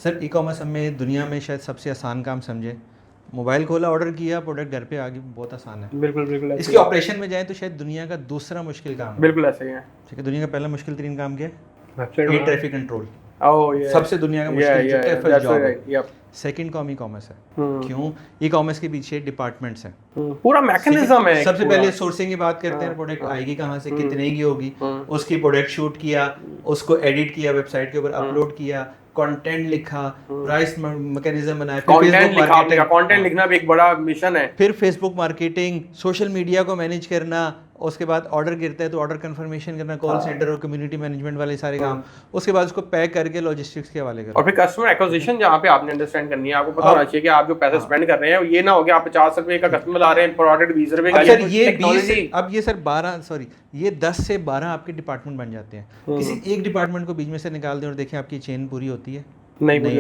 Sir e commerce हमें दुनिया में शायद सबसे आसान काम समझे। मोबाइल खोला, ऑर्डर किया, प्रोडक्ट घर पे आ गई, बहुत आसान है। बिल्कुल बिल्कुल इसके ऑपरेशन में जाए तो शायद दुनिया का दूसरा मुश्किल काम है। बिल्कुल ऐसे ही है। ठीक है, दुनिया का पहला मुश्किल तरीन काम क्या है? Website traffic control. ओह ये सबसे दुनिया का मुश्किल जो टफेस्ट जॉब है। यप। सेकंड कॉम ई कॉमर्स है। क्यों? ई कॉमर्स के पीछे डिपार्टमेंट्स हैं, पूरा मैकेनिज्म है। सबसे पहले सोर्सिंग की बात करते हैं, प्रोडक्ट आएगी कहाँ से, कितने की होगी, उसकी प्रोडक्ट शूट किया, उसको एडिट किया, वेबसाइट के ऊपर अपलोड किया, कंटेंट लिखा, प्राइस मैकेनिज्म बनाया, कंटेंट लिखना भी एक बड़ा मिशन है। फिर फेसबुक मार्केटिंग, सोशल मीडिया को मैनेज करना, उसके बाद ऑर्डर गिरता है तो ऑर्डर कंफर्मेशन करना, कॉल सेंटर और कम्युनिटी मैनेजमेंट वाले सारे काम, उसके बाद उसको पैक करके लॉजिस्टिक्स के हवाले करना, और फिर कस्टमर एक्विजिशन जहाँ पे आपने अंडरस्टैंड करनी है। आपको पता होना चाहिए कि आप जो पैसे स्पेंड कर रहे हैं ये ना हो कि आप 50 रुपए का कस्टमर ला रहे हैं, प्रोडक्ट 20 रुपए का। अब ये सर 10 से 12 आपके डिपार्टमेंट बन जाते हैं। किसी एक डिपार्टमेंट को बीच में से निकाल दें और देखें आपकी चेन पूरी होती है? नहीं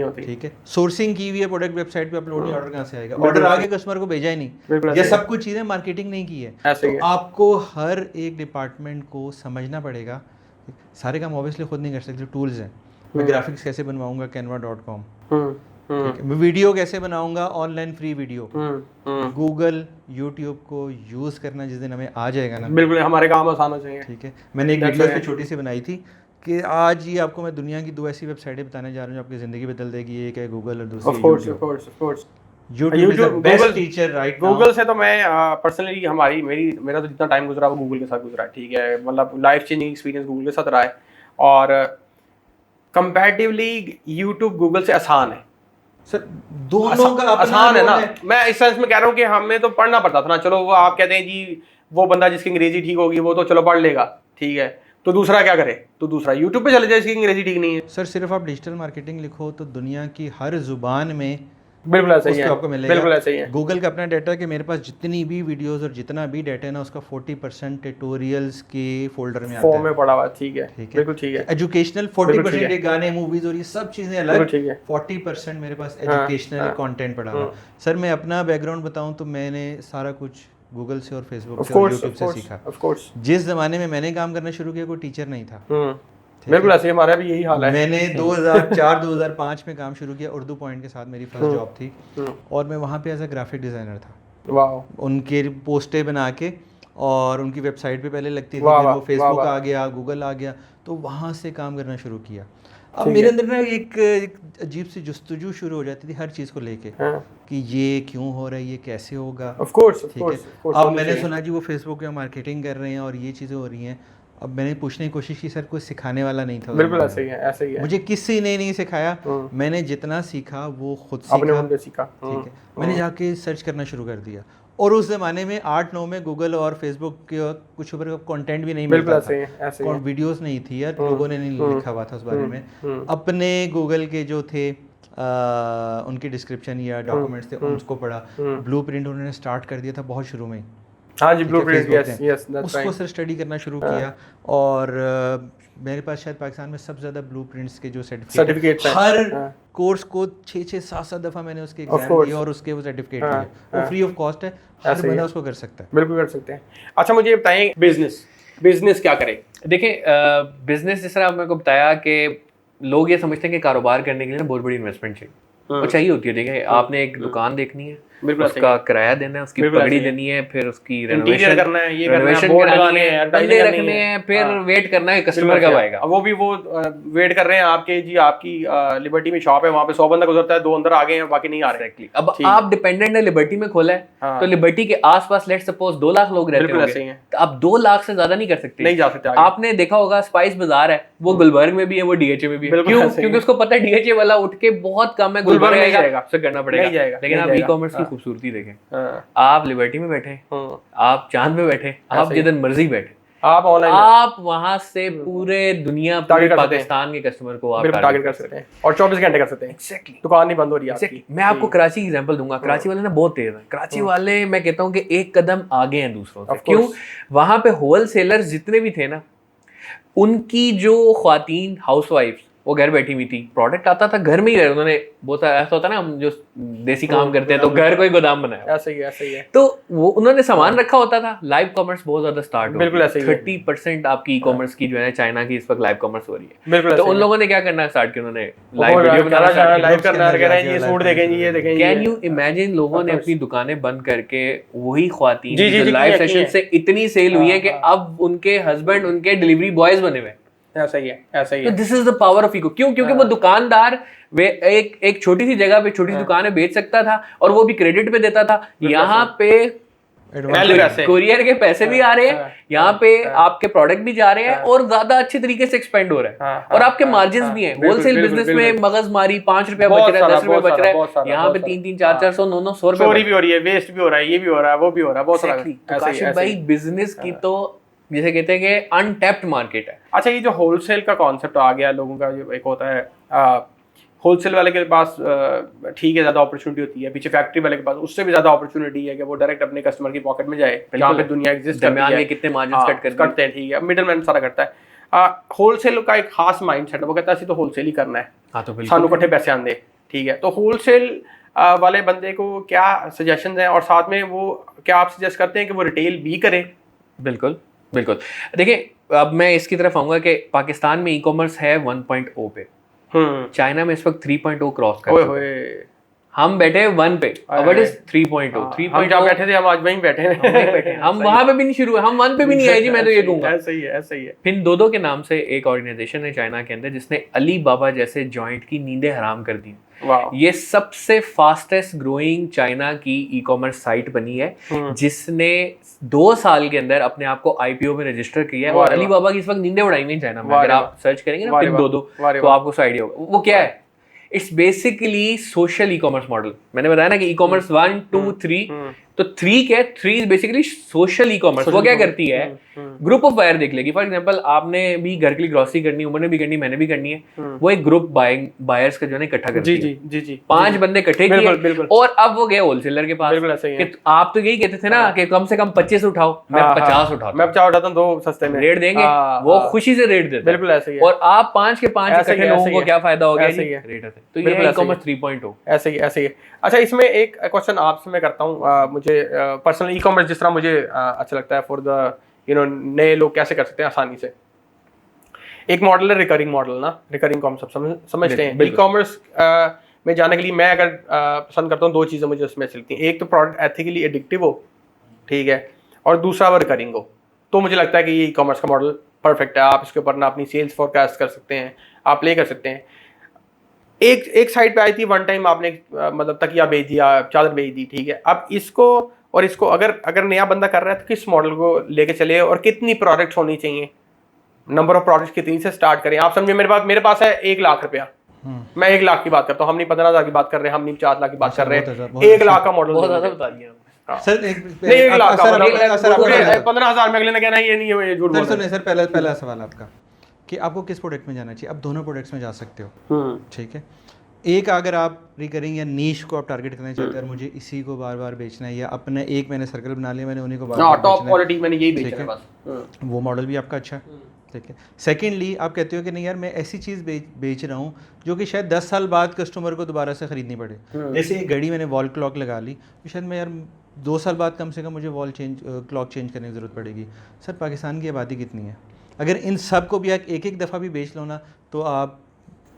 होती। ठीक है, सोर्सिंग की हुई है, प्रोडक्ट वेबसाइट पे अपलोड नहीं, ऑर्डर कहाँ से आएगा? ऑर्डर आगे कस्टमर को भेजा ही नहीं। ये सब कुछ चीजें मार्केटिंग नहीं की है। तो आपको हर एक डिपार्टमेंट को समझना पड़ेगा। सारे काम ऑब्वियसली खुद नहीं कर सकते, टूल्स हैं। मैं ग्राफिक्स कैसे बनवाऊंगा canva.com, मैं वीडियो कैसे बनाऊंगा, online free video, Google YouTube को यूज करना जिस दिन हमें आ जाएगा ना, बिल्कुल हमारे काम आसान हो जाएंगे। ठीक है, मैंने एक वीडियो पे छोटी सी बनाई थी कि आज ही आपको मैं दुनिया की 2 ऐसी वेबसाइटें बताने जा रहा हूँ जो आपकी ज़िंदगी बदल देगी। एक है गूगल और दूसरी YouTube. Best teacher right now. Google से तो मैं पर्सनली मेरा तो जितना टाइम गुजरा वो गूगल के साथ गुजरा है। ठीक है, मतलब लाइफ चेंजिंग एक्सपीरियंस गूगल के साथ रहा है, और कंपैरेटिवली यूट्यूब गूगल से आसान है। सर दोनों का आसान है ना। मैं इस सेंस में कह रहा हूँ कि हमें तो पढ़ना पड़ता था ना। चलो वो आप कहते हैं जी वो बंदा जिसकी अंग्रेजी ठीक होगी वो तो चलो पढ़ लेगा, ठीक है, तो दूसरा क्या करे? तो दूसरा यूट्यूब पे चले जाए जिसकी अंग्रेजी ठीक नहीं है। सर सिर्फ आप डिजिटल मार्केटिंग लिखो तो दुनिया की हर जुबान में बिल्कुल ऐसा ही है, आपको मिलेगा। बिल्कुल ऐसा ही है। गूगल का अपना डाटा है कि मेरे पास जितनी भी वीडियोस और जितना भी डाटा है ना उसका 40% ट्यूटोरियल्स के फोल्डर में आता है, फॉर्म में पड़ा हुआ। ठीक है, बिल्कुल ठीक है। एजुकेशनल 40% ये गाने, मूवीज और ये सब चीजें अलग, ठीक है। 40% मेरे पास एजुकेशनल कंटेंट पड़ा हुआ। सर मैं अपना बैकग्राउंड बताऊं तो मैंने सारा कुछ गूगल से और फेसबुक से और यूट्यूब से सीखा। जिस जमाने में मैंने काम करना शुरू किया कोई टीचर नहीं था। बिल्कुल ऐसे हमारा भी यही हाल है। मैंने 2004-2005 में काम शुरू किया, उर्दू पॉइंट के साथ मेरी फर्स्ट जॉब थी, और मैं वहाँ पे एज अ ग्राफिक डिज़ाइनर था। वाह। उनके पोस्टें बना के और उनकी वेबसाइट पे पहले लगती थी, फिर वो फेसबुक आ गया, गूगल आ गया, तो वहाँ से काम करना शुरू किया। अब मेरे अंदर ना एक अजीब सी जुस्तजू शुरू हो जाती थी हर चीज़ को लेके, कि ये क्यों हो रहा है, ये कैसे होगा। ठीक है, अब मैंने सुना जी वो फेसबुक पे मार्केटिंग कर रहे हैं और ये चीज़ें हो रही हैं। अब मैंने पूछने की कोशिश की, सर कोई सिखाने वाला नहीं था। बिल्कुल ऐसे ही है, ऐसे ही है। मुझे किसी ने नहीं सिखाया, मैंने जितना सीखा वो खुद सीखा। ठीक है, मैंने जाके सर्च करना शुरू कर दिया, और उस ज़माने में 8-9 में गूगल और फेसबुक के कुछ ऊपर कंटेंट भी नहीं मिलता था, वीडियोस नहीं थी यार, लोगों ने नहीं लिखा हुआ था उस बारे में। अपने गूगल के जो थे उनकी डिस्क्रिप्शन या डॉक्यूमेंट्स थे उनको पढ़ा। ब्लूप्रिंट उन्होंने स्टार्ट कर दिया था बहुत शुरू में। हाँ जी, ब्लूप्रिंट, यस, उसको सर स्टडी करना शुरू किया, और मेरे पास शायद पाकिस्तान में सबसे ज़्यादा ब्लूप्रिंट्स के जो सर्टिफिकेट हर कोर्स को 6-6, 7-7 दफ़ा मैंने उसके एग्जाम दिए और उसके वो सर्टिफिकेट लिए, वो फ्री ऑफ कॉस्ट है, हर बंदा उसको कर सकता है। बिल्कुल कर सकते हैं। अच्छा मुझे बताएं, बिजनेस क्या करें? देखिए बिजनेस जिस तरह मेरे को बताया कि लोग ये समझते हैं कि कारोबार करने के लिए ना बहुत बड़ी इन्वेस्टमेंट चाहिए, वो चाहिए होती है। देखिए आपने एक दुकान देखनी है, उसका किराया देना है, उसकी पगड़ी देनी है, फिर उसकी रेनोवेशन करना है, ये करना है, बोर्ड लगाने हैं, बंदे रखने हैं, फिर वेट करना है कस्टमर कब आएगा। वो वेट कर रहे हैं आपके जी, आपकी लिबर्टी में शॉप है, वहाँ पे 100 बंदा गुजरता है, 2 अंदर आ गए हैं, बाकी नहीं आ रहे। अब आप डिपेंडेंट है, लिबर्टी में खोला है तो लिबर्टी के आसपास लेट्स सपोज 2 लाख लोग रहते होंगे, तो आप 2 लाख से ज्यादा नहीं कर सकते, नहीं जा सकते। आपने देखा होगा स्पाइस बाजार है, वो गुलबर्ग में भी है, वो डीएचए में भी है। क्यों? क्योंकि उसको पता है डीएचए वाला उठ के बहुत कम है, गुलबर्ग में जाएगा, उससे करना पड़ेगा। लेकिन आप ई कॉमर्स की खूबसूरती देखें, आप लिबर्टी में बैठे, आप चांद में बैठे, आप जिधर मर्जी बैठे, आप ऑनलाइन, आप वहां से पूरे दुनिया, पूरे पाकिस्तान के कस्टमर को आप टारगेट कर सकते हैं, और 24 घंटे कर सकते हैं। एग्जैक्टली, दुकान नहीं बंद हो रही है। मैं आपको कराची की एग्जांपल दूंगा। कराची वाले ना बहुत तेज हैं। कराची वाले मैं कहता हूँ कि एक कदम आगे हैं दूसरों से। क्यों? वहां पे होलसेलर्स जितने भी थे ना, उनकी जो ख्वातीन हाउसवाइफ्स, वो घर बैठी हुई थी, प्रोडक्ट आता था घर में ही, उन्होंने बहुत ऐसा होता है ना, हम जो देसी काम करते हैं तो घर को ही गोदाम बनाया, ऐसा ही है। तो वो उन्होंने सामान रखा होता था। लाइव कॉमर्स बहुत ज्यादा स्टार्ट हो, बिल्कुल ऐसे ही 30% आपकी ई कॉमर्स की जो है चाइना की इस वक्त लाइव कॉमर्स हो रही है। बिल्कुल तो उन लोगों ने क्या करना स्टार्ट किया, उन्होंने लाइव वीडियो बनाना, लाइव करना, ये सूट देखें जी, ये देखें। कैन यू इमेजिन, लोगों ने अपनी दुकानें बंद करके वही ख्वातीन जो लाइव सेशन से इतनी सेल हुई है कि अब उनके हस्बैंड उनके डिलीवरी बॉयज बने हुए। ऐसा ही है। This is the power of echo. क्यों? क्योंकि वो दुकानदार वे एक छोटी सी जगह पे छोटी सी दुकानें बेच सकता था और वो भी क्रेडिट पे देता था। यहाँ पे कुरियर के पैसे भी आ रहे हैं, यहाँ पे आपके प्रोडक्ट भी जा रहे हैं और ज्यादा अच्छे तरीके से एक्सपेंड हो रहा है और आपके मार्जिन भी हैं। होलसेल बिजनेस में मगजमारी 5 रुपया बच रहा है, 10 रुपया बच रहा है, यहाँ पे 300, 400, 900 रुपए भी हो रही है, वेस्ट भी हो रहा है, ये भी हो रहा है, वो भी हो रहा है, बहुत सारा। काशिफ भाई, बिजनेस की तो जिसे कहते हैं कि अनटैप्ड मार्केट है। अच्छा, ये जो होलसेल का कॉन्सेप्ट आ गया लोगों का, जो एक होता है होलसेल वाले के पास ठीक है, ज्यादा अपॉर्चुनिटी होती है, पीछे फैक्ट्री वाले के पास उससे भी ज्यादा अपॉर्चुनिटी है कि वो डायरेक्ट अपने कस्टमर की पॉकेट में जाए, जहाँ पे दुनिया एग्जिस्ट करती है, कितने मार्जिन करते हैं, ठीक है, मिडलमैन सारा करता है। होलसेल का एक खास माइंडसेट है, वो कहता है तो होलसेल ही करना है, सानू कट्ठे पैसे आंदे, ठीक है। तो होलसेल वाले बंदे को क्या सजेशन हैं और साथ में वो क्या आप सजेस्ट करते हैं कि वो रिटेल भी करे? बिल्कुल बिल्कुल। देखिए, अब मैं इसकी तरफ आऊंगा कि पाकिस्तान में ई कॉमर्स है 1.0 पे, चाइना में इस वक्त 3.0 क्रॉस कर चुका है। हम बैठे 1 पे, व्हाट इज 3.0? 3.0 हम जहाँ बैठे थे, हम आज वहीं बैठे हैं। हम वहां पे भी नहीं शुरू है, हम 1 पे भी नहीं आए जी, मैं तो ये कहूंगा। ऐसा ही है। पिनडोडो के नाम से एक ऑर्गेनाइजेशन है चाइना के अंदर जिसने अली बाबा जैसे जॉइंट की नींदें हराम कर दी। ये सबसे फास्टेस्ट ग्रोइंग चाइना की ई कॉमर्स साइट बनी है, जिसने 2 साल के अंदर अपने आप को आईपीओ में रजिस्टर किया है और अली बाबा की इस वक्त नींदें उड़ाई हुई चाइना में। अगर आप सर्च करेंगे ना पिनडोडो, तो आपको उसका आइडिया होगा वो क्या है। It's basically social e commerce model. मैंने बताया ना कि ई कॉमर्स 1, 2, 3, तो 3 क्या है? 3 is basically social e commerce. वो क्या करती है, ग्रुप ऑफ बायर देख लेगी। फॉर एग्जांपल, आपने भी घर के लिए ग्रोसरी करनी, उमर ने भी करनी, मैंने भी करनी है, वो एक ग्रुप बायर्स का जो है इकट्ठा करती है। जी 5 बंदे इकट्ठे किए और अब वो गए होलसेलर के पास कि आप तो यही कहते थे ना कि कम से कम 25 उठाओ, मैं 50 उठाता हूं, मैं 50 उठाता हूं, 2 सस्ते में रेट देंगे, वो खुशी से रेट देते हैं। बिल्कुल ऐसे ही है। और आप 5 के 5 इकट्ठे लोगों को क्या फायदा हो गया जी, रेट है। तो ये है ई कॉमर्स 3.0। ऐसे ही। अच्छा, इसमें एक क्वेश्चन आपसे मैं करता हूँ, मुझे पर्सनली ई कॉमर्स जिस तरह मुझे अच्छा लगता है फॉर द नए लोग कैसे कर सकते हैं आसानी से। एक मॉडल है रिकरिंग मॉडल ना, रिकरिंग कॉन्सेप्ट समझते हैं। ई कॉमर्स में जाने के लिए मैं अगर पसंद करता हूँ, 2 चीज़ें मुझे उसमें चलती हैं। एक तो प्रोडक्ट एथिकली एडिक्टिव हो, ठीक है, और दूसरा वो रिकरिंग हो। तो मुझे लगता है कि ये ई कॉमर्स का मॉडल परफेक्ट है। आप इसके ऊपर ना अपनी सेल्स फोरकास्ट कर सकते हैं, आप प्ले कर सकते हैं। एक साइड पे आई थी वन टाइम, आपने मतलब तकिया बेच दिया, चादर बेच दी, ठीक है। अब इसको और इसको अगर नया बंदा कर रहा है तो किस मॉडल को लेके चले और कितनी प्रोडक्ट्स होनी चाहिए, नंबर ऑफ प्रोडक्ट्स कितनी से स्टार्ट करें? आप समझे, मेरे पास है 1 लाख रुपया, मैं 1 लाख की बात करता हूँ, हम नहीं 15,000 की बात कर रहे हैं, हम नहीं 50 लाख की बात कर रहे हैं, 1 लाख का मॉडल। बहुत ज्यादा बता दिया सर। नहीं 1 लाख का 15,000 में अगले ने कहना ये नहीं है, ये झूठ बोल रहे हैं। सर पहला सवाल आपका कि आपको किस प्रोडक्ट में जाना चाहिए। आप दोनों प्रोडक्ट्स में जा सकते हो, ठीक है। एक अगर आप रिकरिंग या नीश को आप टारगेट करना चाहते हैं और मुझे इसी को बार बार बेचना है, या अपने एक मैंने सर्कल बना लिया, मैंने उन्हीं को बार बार टॉप क्वालिटी मैंने यही बेचना है बस, वो मॉडल भी आपका अच्छा है, ठीक है। सेकेंडली, आप कहते हो कि नहीं यार, मैं ऐसी चीज़ बेच रहा हूँ जो कि शायद 10 साल बाद कस्टमर को दोबारा से ख़रीदनी पड़े। जैसे एक घड़ी मैंने वॉल क्लॉक लगा ली, तो शायद मैं यार 2 साल बाद कम से कम मुझे क्लॉक चेंज करने की ज़रूरत पड़ेगी। सर, पाकिस्तान की आबादी कितनी है? अगर इन सब को भी एक दफ़ा भी बेच लो ना, तो आप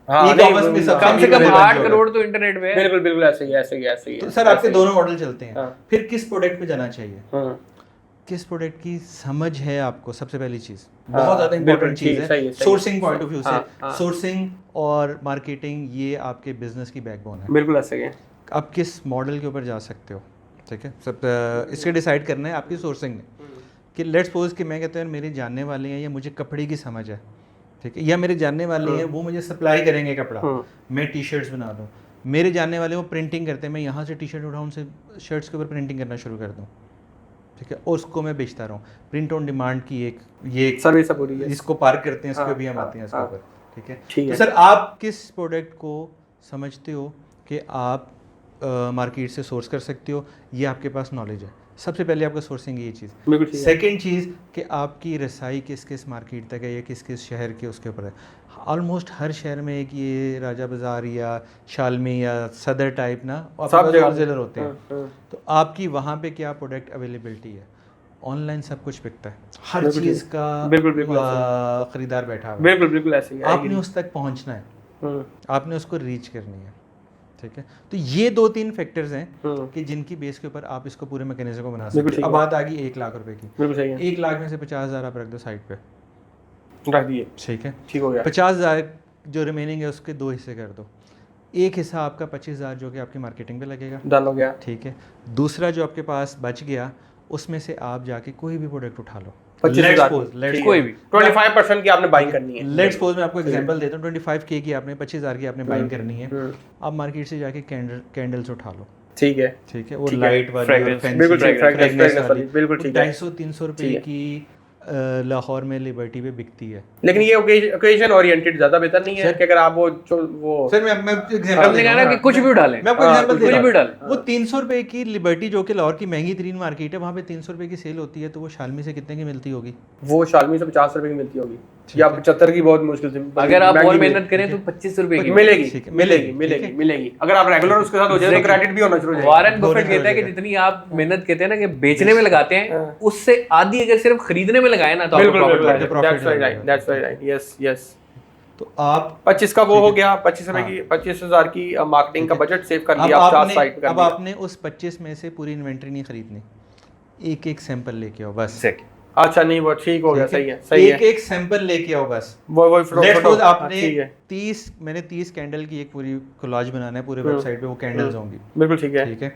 कम से कम 8 करोड़ तो इंटरनेट पे है। बिल्कुल ऐसे ही। तो सर, आपके दोनों मॉडल चलते हैं। फिर किस प्रोडक्ट पे जाना चाहिए, किस प्रोडक्ट की समझ है आपको? सबसे पहली चीज़, बहुत ज़्यादा इंपॉर्टेंट चीज़ है, सोर्सिंग पॉइंट ऑफ व्यू से। सोर्सिंग और मार्केटिंग, ये आपके बिजनेस की बैकबोन है। बिल्कुल ऐसे ही। आप किस मॉडल के ऊपर जा सकते हो, ठीक है। सब इसके डिसाइड करना है आपकी सोर्सिंग ने कि लेट्स सपोज कि मैं कहता हूँ मेरे जानने वाले हैं, या मुझे कपड़े की समझ है, ठीक है, या मेरे जानने वाले हैं वो मुझे सप्लाई करेंगे कपड़ा, मैं टी शर्ट्स बना दूँ। मेरे जानने वाले वो प्रिंटिंग करते हैं, मैं यहाँ से टी शर्ट उठाऊँ, उनसे शर्ट्स के ऊपर प्रिंटिंग करना शुरू कर दूँ, ठीक है, और उसको मैं बेचता रहूँ। प्रिंट ऑन डिमांड की ये सर्विस पूरी है, इसको पार्क करते हैं, इसको भी हम आते हैं इसके ऊपर, ठीक है। तो सर, आप किस प्रोडक्ट को समझते हो कि आप मार्केट से सोर्स कर सकते हो, ये आपके पास नॉलेज है। सबसे पहले आपका सोर्सिंग ये चीज़। बिल्कुल ठीक है। सेकंड चीज़ कि आपकी रसाई किस किस मार्केट तक है या किस किस शहर के उसके ऊपर है। ऑलमोस्ट हर शहर में एक ये राजा बाज़ार या शालमी या सदर टाइप ना सब जगह होलसेलर होते हैं। तो आपकी वहाँ पे क्या प्रोडक्ट अवेलेबिलिटी है। ऑनलाइन सब कुछ बिकता है, हर चीज़ का बिल्कुल खरीदार बैठा हुआ है। बिल्कुल ऐसे ही आपने उस तक पहुँचना है, आपने उसको रीच करनी है, ठीक है। तो ये 2-3 फैक्टर्स हैं कि जिनकी बेस के ऊपर आप इसको पूरे मैकेनिज्म को बना सकते हैं। अब बात आ गई 1 लाख रुपए की। बिल्कुल सही है। 1 लाख में से 50,000 आप रख दो साइड पे, रख दिए, ठीक है, ठीक हो गया। 50,000 जो रिमेनिंग है उसके 2 हिस्से कर दो। एक हिस्सा आपका 25,000 जो कि आपकी मार्केटिंग पे लगेगा, डन हो गया, ठीक है। दूसरा जो आपके पास बच गया उसमें से आप जाके कोई भी प्रोडक्ट उठा लो, 25,000 कोई भी 25% की आपने बाइंग करनी है। लेट्स सपोज मैं आपको एग्जांपल देता हूँ, 25K की आपने 25,000 की आपने बाइंग करनी है। आप मार्केट से जाके कैंडल्स उठा लो, ठीक है, वो लाइट वाली और फैंसी बिल्कुल ठीक, फ्रेगनेंस वाली, बिल्कुल ठीक है। 250-300 रुपए की लाहौर में लिबर्टी पे बिकती है। लेकिन ये ओकेजन ओरिएंटेड ज्यादा बेहतर नहीं है कि अगर आप वो सर मैं एग्जांपल दे रहा हूं कि कुछ भी उठा लें, मैं आपको एग्जांपल दे रहा हूं, कुछ भी डाल। वो 300 रुपए की लिबर्टी जो कि लाहौर की महंगी तरीन मार्केट है, वहाँ पे 300 रुपए की सेल होती है, तो वो शालमी से कितने की मिलती होगी? वो शालमी से 50 रुपए की मिलती होगी या 75 की, बहुत मुश्किल से। अगर आप और मेहनत करें तो 25 रुपए की मिलेगी। अगर आप रेगुलर उसके साथ हो जाए तो क्रेडिट भी होना शुरू हो जाएगा। वॉरेन बफेट कहता है कि जितनी आप मेहनत कहते हैं ना कि बेचने में लगाते हैं, उससे आधी अगर सिर्फ खरीदने में लगाए ना तो आपको प्रॉफिट है। That's very right. Yes. तो आप 25 का वो हो गया, 25,000 की मार्केटिंग का बजट सेव कर लिया, आप 4 साइट कर अब लिया। आपने उस 25 में से पूरी इन्वेंटरी नहीं खरीदनी, एक सैंपल लेके आओ बस। अच्छा नहीं, वो ठीक हो गया, सही है। एक सैंपल लेके आओ बस। आपने 30 कैंडल की एक पूरी कोलाज बनाना है, पूरे वेबसाइट पे वो कैंडल्स होंगी। बिल्कुल ठीक है।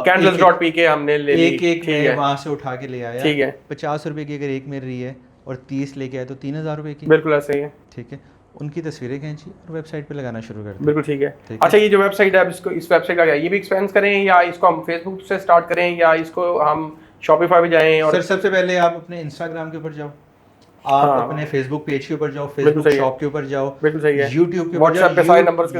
candles.pk हमने ले ली, एक मैं वहां से उठा के ले आया, ठीक है। 50 रुपए की अगर एक मिल रही है और 30 लेके आए तो 3,000 रुपए की, बिल्कुल ऐसा ही है, ठीक है। उनकी तस्वीरें खींची और वेबसाइट पे लगाना शुरू कर दिया। बिल्कुल ठीक है। अच्छा, ये जो वेबसाइट है, अब इसको, इस वेबसाइट का क्या, ये भी एक्सपेंस करें या इसको हम फेसबुक से स्टार्ट करें या इसको हम शॉपिफाई पे जाएं? और सर सबसे पहले आप अपने इंस्टाग्राम के ऊपर जाओ, आप अपने फेसबुक पेज के ऊपर जाओ, फेसबुक शॉप के ऊपर जाओ, बिल्कुल सही है, यूट्यूब के व्हाट्सएप पे सारे नंबर्स के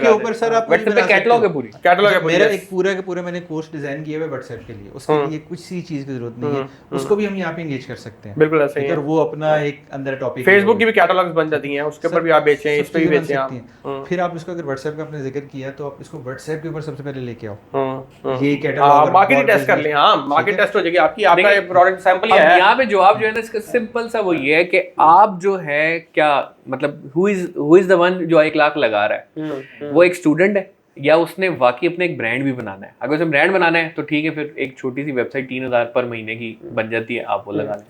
ऊपर सर आप व्हाट्सएप पे कैटलॉग है पूरी, कैटलॉग है। मेरा एक पूरा का पूरा मैंने कोर्स डिजाइन किया है व्हाट्सएप के लिए, उसके लिए कुछ सी चीज की जरूरत नहीं है, उसको भी हम यहाँ पे एंगेज कर सकते हैं। बिल्कुल ऐसा ही है, वो अपना एक अंदर टॉपिक, फेसबुक की भी कैटलॉग्स बन जाती हैं, उसके ऊपर भी आप बेचें, इस पे भी बेचें आप। फिर आप इसको अगर व्हाट्सएप का आपने जिक्र किया तो आप इसको व्हाट्सएप के ऊपर सबसे पहले लेके आओ, ये कैटलॉग मार्केट टेस्ट कर लें। हां, मार्केट टेस्ट हो जाएगी आपकी, आपका प्रोडक्ट सैंपल ही है। यहाँ पे जवाब जो है ना इसका सिंपल सा वो ये है कि आप जो है क्या मतलब हु इज द वन जो 1 लाख लगा रहा है, वो एक स्टूडेंट है या उसने वाकई अपने एक ब्रांड भी बनाना है? अगर उसे ब्रांड बनाना है तो ठीक है, फिर एक छोटी सी वेबसाइट 3,000 पर महीने की बन जाती है, आप वो लगा लें।